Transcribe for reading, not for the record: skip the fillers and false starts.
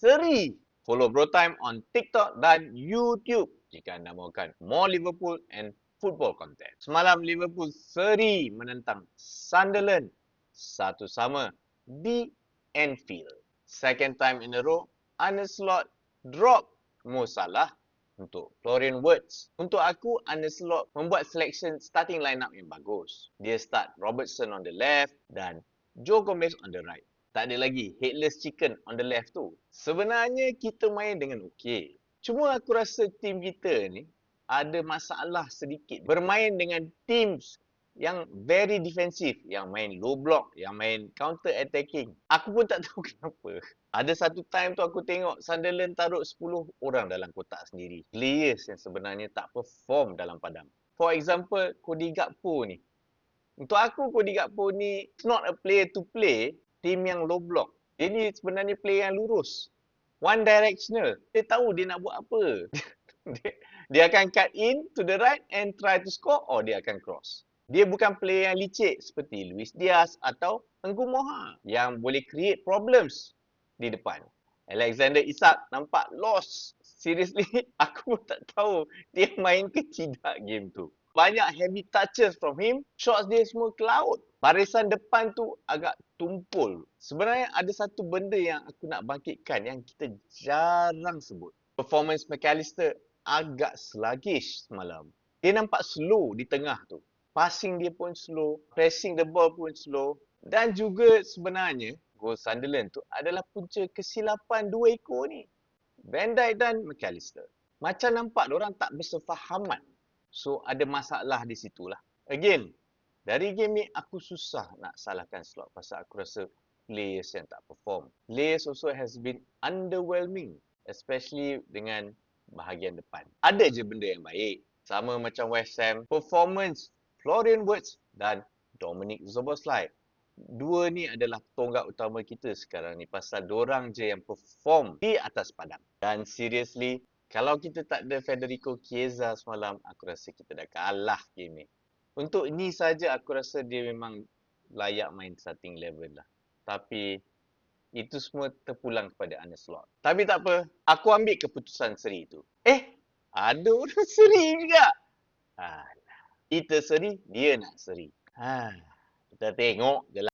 seri. Follow Bro Time on TikTok dan YouTube jika anda mahukan more Liverpool and football content. Semalam Liverpool seri menentang Sunderland 1-1 di Anfield. Second time in a row, Arne Slot drop Mo Salah untuk Florian Wirtz. Untuk aku, Arne Slot membuat selection starting lineup yang bagus. Dia start Robertson on the left dan Joe Gomez on the right. Tak ada lagi headless chicken on the left tu. Sebenarnya kita main dengan okey. Cuma aku rasa tim kita ni ada masalah sedikit. Bermain dengan teams yang very defensif, yang main low block, yang main counter attacking. Aku pun tak tahu kenapa. Ada satu time tu aku tengok Sunderland taruh 10 orang dalam kotak sendiri. Players yang sebenarnya tak perform dalam padang. For example, Cody Gakpo ni. Untuk aku, Cody Gakpo ni it's not a player to play team yang low block. Dia ni sebenarnya player yang lurus. One directional. Dia tahu dia nak buat apa. dia akan cut in to the right and try to score or dia akan cross. Dia bukan player yang licik seperti Luis Diaz atau Enggu Moha yang boleh create problems di depan. Alexander Isak nampak lost. Seriously, aku pun tak tahu dia main ke tidak game tu. Banyak heavy touches from him, shots dia semua ke laut. Barisan depan tu agak tumpul. Sebenarnya ada satu benda yang aku nak bangkitkan yang kita jarang sebut. Performance McAllister agak sluggish semalam. Dia nampak slow di tengah tu. Passing dia pun slow, pressing the ball pun slow. Dan juga sebenarnya, gol Sunderland tu adalah punca kesilapan dua ekor ni. Van Dijk dan McAllister. Macam nampak diorang tak bersefahaman. So, ada masalah di situlah. Again, dari game ni aku susah nak salahkan Slot pasal aku rasa players yang tak perform. Players also has been underwhelming, especially dengan bahagian depan. Ada je benda yang baik. Sama macam West Ham, performance Florian Wirtz dan Dominic Szoboszlai. Dua ni adalah tonggak utama kita sekarang ni pasal dorang je yang perform di atas padang. Dan seriously, kalau kita tak ada Federico Chiesa semalam, aku rasa kita dah kalah game ni. Untuk ni saja aku rasa dia memang layak main starting 11 lah. Tapi itu semua terpulang kepada Arne Slot. Tapi tak apa, aku ambil keputusan seri tu. Ada orang seri juga. Kita seri, dia nak seri. Kita tengok je lah.